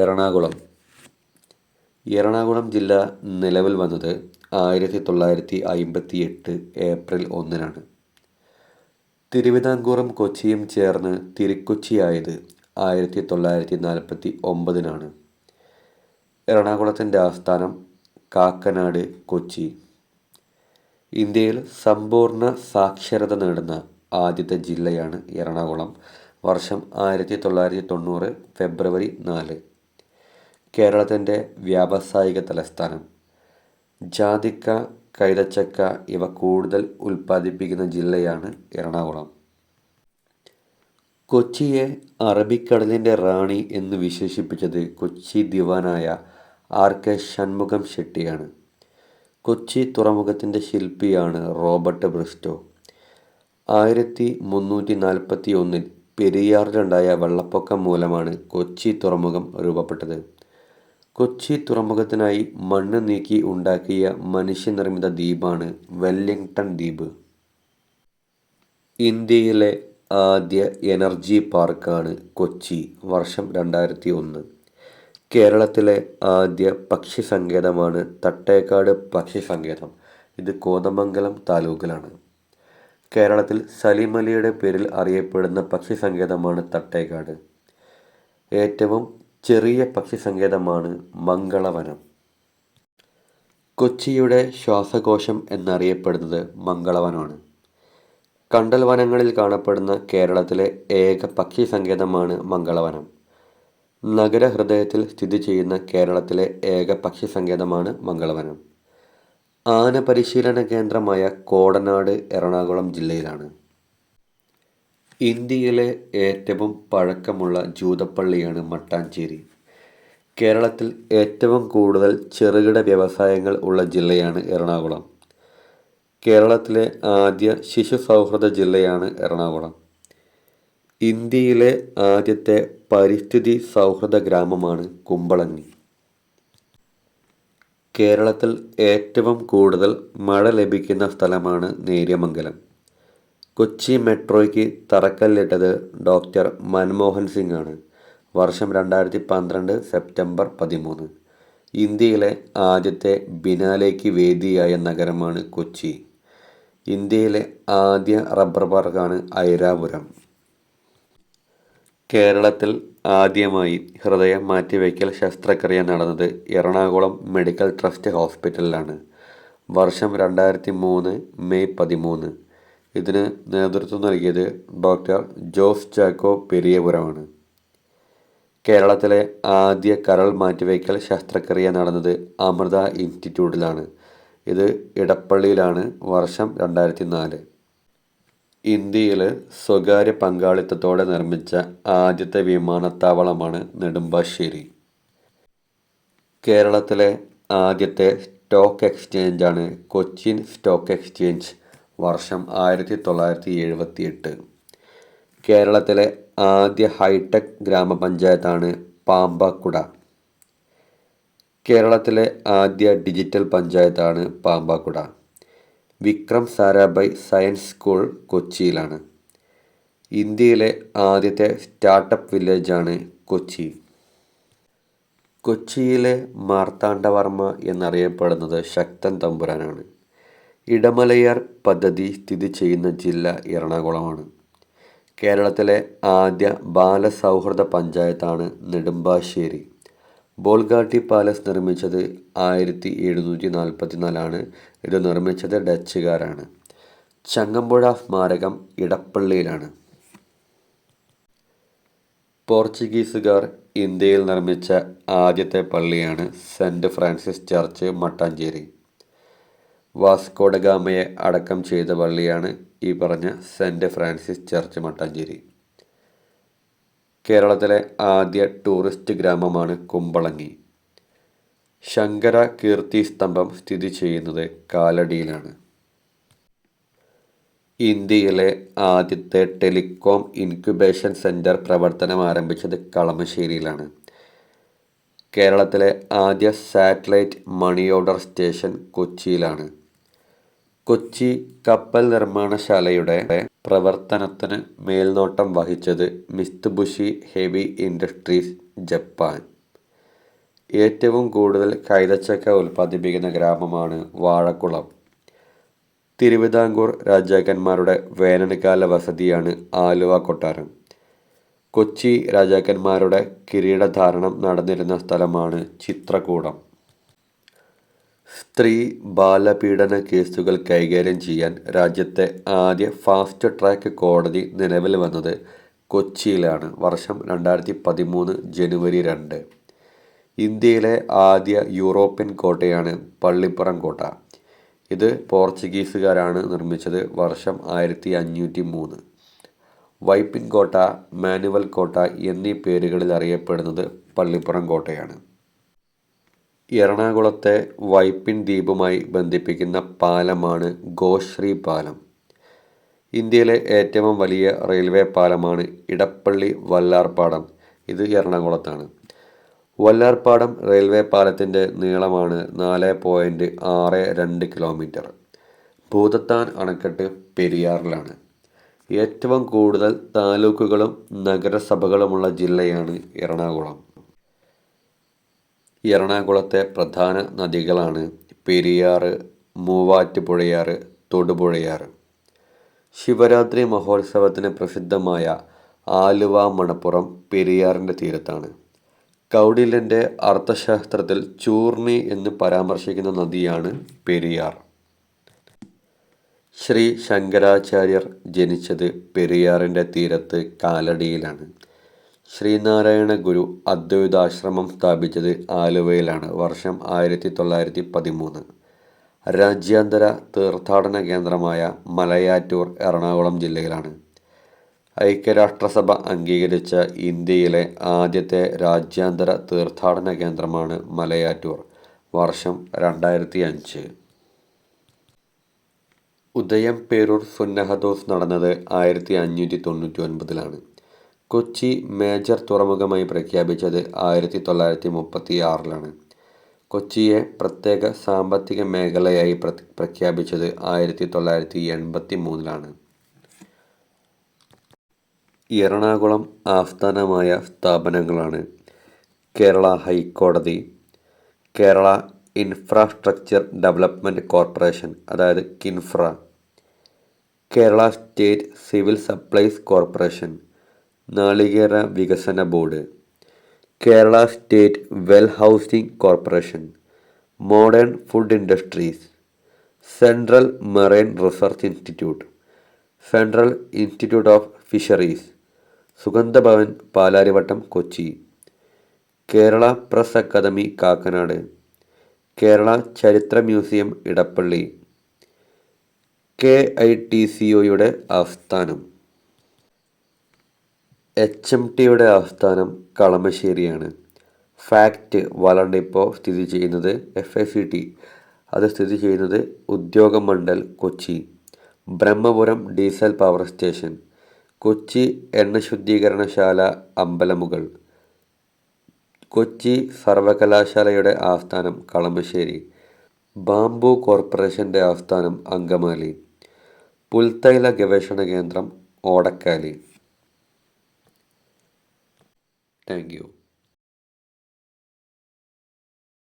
എറണാകുളം എറണാകുളം ജില്ല നിലവിൽ വന്നത് 1958 ഏപ്രിൽ 1-നാണ്. തിരുവിതാംകൂറും കൊച്ചിയും ചേർന്ന് തിരുക്കൊച്ചിയായത് 1949-നാണ്. എറണാകുളത്തിൻ്റെ ആസ്ഥാനം കാക്കനാട്, കൊച്ചി. ഇന്ത്യയിൽ സമ്പൂർണ്ണ സാക്ഷരത നേടുന്ന ആദ്യത്തെ ജില്ലയാണ് എറണാകുളം. വർഷം 1990 ഫെബ്രുവരി 4. കേരളത്തിൻ്റെ വ്യാവസായിക തലസ്ഥാനം. ജാതിക്ക, കൈതച്ചക്ക ഇവ കൂടുതൽ ഉൽപ്പാദിപ്പിക്കുന്ന ജില്ലയാണ് എറണാകുളം. കൊച്ചിയെ അറബിക്കടലിൻ്റെ റാണി എന്ന് വിശേഷിപ്പിച്ചത് കൊച്ചി ദിവാനായ ആർ.കെ. ഷൺമുഖം ഷെട്ടിയാണ്. കൊച്ചി തുറമുഖത്തിൻ്റെ ശില്പിയാണ് റോബർട്ട് ബ്രിസ്റ്റോ. 1341 പെരിയാറിലുണ്ടായ വെള്ളപ്പൊക്കം മൂലമാണ് കൊച്ചി തുറമുഖം രൂപപ്പെട്ടത്. കൊച്ചി തുറമുഖത്തിനായി മണ്ണ് നീക്കി ഉണ്ടാക്കിയ മനുഷ്യനിർമ്മിത ദ്വീപാണ് വെല്ലിംഗ്ടൺ ദ്വീപ്. ഇന്ത്യയിലെ ആദ്യ എനർജി പാർക്കാണ് കൊച്ചി. വർഷം 2001. കേരളത്തിലെ ആദ്യ പക്ഷി സങ്കേതമാണ് തട്ടേക്കാട് പക്ഷി സങ്കേതം. ഇത് കോതമംഗലം താലൂക്കിലാണ്. കേരളത്തിൽ സലിം അലിയുടെ പേരിൽ അറിയപ്പെടുന്ന പക്ഷി സങ്കേതമാണ് തട്ടേക്കാട്. ഏറ്റവും ചെറിയ പക്ഷി സങ്കേതമാണ് മംഗളവനം. കൊച്ചിയുടെ ശ്വാസകോശം എന്നറിയപ്പെടുന്നത് മംഗളവനമാണ്. കണ്ടൽ വനങ്ങളിൽ കാണപ്പെടുന്ന കേരളത്തിലെ ഏക പക്ഷി സങ്കേതമാണ് മംഗളവനം. നഗരഹൃദയത്തിൽ സ്ഥിതി ചെയ്യുന്ന കേരളത്തിലെ ഏക പക്ഷി സങ്കേതമാണ് മംഗളവനം. ആന പരിശീലന കേന്ദ്രമായ കോടനാട് എറണാകുളം ജില്ലയിലാണ്. ഇന്ത്യയിലെ ഏറ്റവും പഴക്കമുള്ള ജൂതപ്പള്ളിയാണ് മട്ടാഞ്ചേരി. കേരളത്തിൽ ഏറ്റവും കൂടുതൽ ചെറുകിട വ്യവസായങ്ങൾ ഉള്ള ജില്ലയാണ് എറണാകുളം. കേരളത്തിലെ ആദ്യ ശിശു സൗഹൃദ ജില്ലയാണ് എറണാകുളം. ഇന്ത്യയിലെ ആദ്യത്തെ പരിസ്ഥിതി സൗഹൃദ ഗ്രാമമാണ് കുമ്പളങ്ങി. കേരളത്തിൽ ഏറ്റവും കൂടുതൽ മഴ ലഭിക്കുന്ന സ്ഥലമാണ് നേര്യമംഗലം. കൊച്ചി മെട്രോയ്ക്ക് തറക്കല്ലിട്ടത് ഡോക്ടർ മൻമോഹൻ സിംഗ് ആണ്. വർഷം 2012 സെപ്റ്റംബർ 13. ഇന്ത്യയിലെ ആദ്യത്തെ ബിനാലെയ്ക്ക് വേദിയായ നഗരമാണ് കൊച്ചി. ഇന്ത്യയിലെ ആദ്യ റബ്ബർ പാർക്കാണ് ഐരാപുരം. കേരളത്തിൽ ആദ്യമായി ഹൃദയ മാറ്റിവയ്ക്കൽ ശസ്ത്രക്രിയ നടന്നത് എറണാകുളം മെഡിക്കൽ ട്രസ്റ്റ് ഹോസ്പിറ്റലിലാണ്. വർഷം 2003 മെയ് 13. ഇതിന് നേതൃത്വം നൽകിയത് ഡോക്ടർ ജോസ് ചാക്കോ പെരിയപുരമാണ്. കേരളത്തിലെ ആദ്യ കരൾ മാറ്റിവയ്ക്കൽ ശസ്ത്രക്രിയ നടന്നത് അമൃത ഇൻസ്റ്റിറ്റ്യൂട്ടിലാണ്. ഇത് ഇടപ്പള്ളിയിലാണ്. വർഷം 2004. ഇന്ത്യയിൽ സ്വകാര്യ പങ്കാളിത്തത്തോടെ നിർമ്മിച്ച ആദ്യത്തെ വിമാനത്താവളമാണ് നെടുമ്പാശ്ശേരി. കേരളത്തിലെ ആദ്യത്തെ സ്റ്റോക്ക് എക്സ്ചേഞ്ചാണ് കൊച്ചിൻ സ്റ്റോക്ക് എക്സ്ചേഞ്ച്. വർഷം 1978. കേരളത്തിലെ ആദ്യ ഹൈടെക് ഗ്രാമപഞ്ചായത്താണ് പാമ്പാക്കുട. കേരളത്തിലെ ആദ്യ ഡിജിറ്റൽ പഞ്ചായത്താണ് പാമ്പാക്കുട. വിക്രം സാരാഭായ് സയൻസ് സ്കൂൾ കൊച്ചിയിലാണ്. ഇന്ത്യയിലെ ആദ്യത്തെ സ്റ്റാർട്ടപ്പ് വില്ലേജാണ് കൊച്ചി. കൊച്ചിയിലെ മാർത്താണ്ഡവർമ്മ എന്നറിയപ്പെടുന്നത് ശക്തൻ തമ്പുരാനാണ്. ഇടമലയാർ പദ്ധതി സ്ഥിതി ചെയ്യുന്ന ജില്ല എറണാകുളമാണ്. കേരളത്തിലെ ആദ്യ ബാലസൗഹൃദ പഞ്ചായത്താണ് നെടുമ്പാശ്ശേരി. ബോൾഗാട്ടി പാലസ് നിർമ്മിച്ചത് 1744. ഇത് നിർമ്മിച്ചത് ഡച്ചുകാരാണ്. ചങ്ങമ്പുഴ സ്മാരകം ഇടപ്പള്ളിയിലാണ്. പോർച്ചുഗീസുകാർ ഇന്ത്യയിൽ നിർമ്മിച്ച ആദ്യത്തെ പള്ളിയാണ് saint Francis church Mattancherry. Vasco da ഗാമയെ അടക്കം ചെയ്ത പള്ളിയാണ് ഈ പറഞ്ഞ സെൻറ്റ് ഫ്രാൻസിസ് ചർച്ച് മട്ടാഞ്ചേരി. കേരളത്തിലെ ആദ്യ ടൂറിസ്റ്റ് ഗ്രാമമാണ് കുമ്പളങ്ങി. ശങ്കര കീർത്തി സ്തംഭം സ്ഥിതി ചെയ്യുന്നത് കാലടിയിലാണ്. ഇന്ത്യയിലെ ആദ്യത്തെ ടെലികോം ഇൻക്യുബേഷൻ സെൻറ്റർ പ്രവർത്തനം ആരംഭിച്ചത് കളമശ്ശേരിയിലാണ്. കേരളത്തിലെ ആദ്യ സാറ്റലൈറ്റ് മണി ഓർഡർ സ്റ്റേഷൻ കൊച്ചിയിലാണ്. കൊച്ചി കപ്പൽ നിർമ്മാണശാലയുടെ പ്രവർത്തനത്തിന് മേൽനോട്ടം വഹിച്ചത് മിത്സുബിഷി ഹെവി ഇൻഡസ്ട്രീസ്, ജപ്പാൻ. ഏറ്റവും കൂടുതൽ കൈതച്ചക്ക ഉൽപ്പാദിപ്പിക്കുന്ന ഗ്രാമമാണ് വാഴക്കുളം. തിരുവിതാംകൂർ രാജാക്കന്മാരുടെ വേനൽക്കാല വസതിയാണ് ആലുവ കൊട്ടാരം. കൊച്ചി രാജാക്കന്മാരുടെ കിരീടധാരണം നടന്നിരുന്ന സ്ഥലമാണ് ചിത്രകൂടം. സ്ത്രീ ബാലപീഡന കേസുകൾ കൈകാര്യം ചെയ്യാൻ രാജ്യത്തെ ആദ്യ ഫാസ്റ്റ് ട്രാക്ക് കോടതി നിലവിൽ വന്നത് കൊച്ചിയിലാണ്. വർഷം 2013 ജനുവരി 2. ഇന്ത്യയിലെ ആദ്യ യൂറോപ്യൻ കോട്ടയാണ് പള്ളിപ്പുറം കോട്ട. ഇത് പോർച്ചുഗീസുകാരാണ് നിർമ്മിച്ചത്. വർഷം 1503. വൈപ്പിൻ കോട്ട, മാനുവൽ കോട്ട എന്നീ പേരുകളിൽ അറിയപ്പെടുന്നത് പള്ളിപ്പുറം കോട്ടയാണ്. എറണാകുളത്തെ വൈപ്പിൻ ദ്വീപുമായി ബന്ധിപ്പിക്കുന്ന പാലമാണ് ഗോശ്രീ പാലം. ഇന്ത്യയിലെ ഏറ്റവും വലിയ റെയിൽവേ പാലമാണ് ഇടപ്പള്ളി വല്ലാർപാടം. ഇത് എറണാകുളത്താണ്. വല്ലാർപാടം റെയിൽവേ പാലത്തിൻ്റെ നീളമാണ് 4.62 കിലോമീറ്റർ. ഭൂതത്താൻ അണക്കെട്ട് പെരിയാറിലാണ്. ഏറ്റവും കൂടുതൽ താലൂക്കുകളും നഗരസഭകളുമുള്ള ജില്ലയാണ് എറണാകുളം. എറണാകുളത്തെ പ്രധാന നദികളാണ് പെരിയാറ്, മൂവാറ്റുപുഴയാറ്, തൊടുപുഴയാറ്. ശിവരാത്രി മഹോത്സവത്തിന് പ്രസിദ്ധമായ ആലുവ മണപ്പുറം പെരിയാറിൻ്റെ തീരത്താണ്. കൗടില്യൻ്റെ അർത്ഥശാസ്ത്രത്തിൽ ചൂർണി എന്ന് പരാമർശിക്കുന്ന നദിയാണ് പെരിയാർ. ശ്രീ ശങ്കരാചാര്യർ ജനിച്ചത് പെരിയാറിൻ്റെ തീരത്ത് കാലടിയിലാണ്. ശ്രീനാരായണ ഗുരു അദ്വൈതാശ്രമം സ്ഥാപിച്ചത് ആലുവയിലാണ്. വർഷം 1913. രാജ്യാന്തര തീർത്ഥാടന കേന്ദ്രമായ മലയാറ്റൂർ എറണാകുളം ജില്ലയിലാണ്. ഐക്യരാഷ്ട്രസഭ അംഗീകരിച്ച ഇന്ത്യയിലെ ആദ്യത്തെ രാജ്യാന്തര തീർത്ഥാടന കേന്ദ്രമാണ് മലയാറ്റൂർ. വർഷം 2005. ഉദയംപേരൂർ സുന്നഹദോസ് നടന്നത് 1599. കൊച്ചി മേജർ തുറമുഖമായി പ്രഖ്യാപിച്ചത് 1936. കൊച്ചിയെ പ്രത്യേക സാമ്പത്തിക മേഖലയായി പ്രഖ്യാപിച്ചത് 1983. എറണാകുളം ആസ്ഥാനമായ സ്ഥാപനങ്ങളാണ് കേരള ഹൈക്കോടതി, കേരള ഇൻഫ്രാസ്ട്രക്ചർ ഡെവലപ്മെൻറ്റ് കോർപ്പറേഷൻ അതായത് KINFRA, Kerala state civil supplies corporation, നാളികേര വികസന board, Kerala state well housing corporation, modern food industries, central marine research institute, central institute of fisheries, Sugandha Bhavan Palarivattom Kochi, Kerala press academy Kakkanad, Kerala Charithra museum Edappally, KITCOയുടെ ആസ്ഥാനം. HMTയുടെ ആസ്ഥാനം കളമശ്ശേരിയാണ്. ഫാക്ട് വളർ ഡിപ്പോ സ്ഥിതി ചെയ്യുന്നത് FACT അത് സ്ഥിതി ചെയ്യുന്നത് Udyogamandal Kochi. Brahmapuram diesel power station, Kochi എണ്ണശുദ്ധീകരണശാല അമ്പലമുകൾ. കൊച്ചി സർവകലാശാലയുടെ ആസ്ഥാനം കളമശ്ശേരി. ബാംബു കോർപ്പറേഷൻ്റെ ആസ്ഥാനം അങ്കമാലി. പുൽത്തൈല ഗവേഷണ കേന്ദ്രം ഓടക്കാലി. Thank you.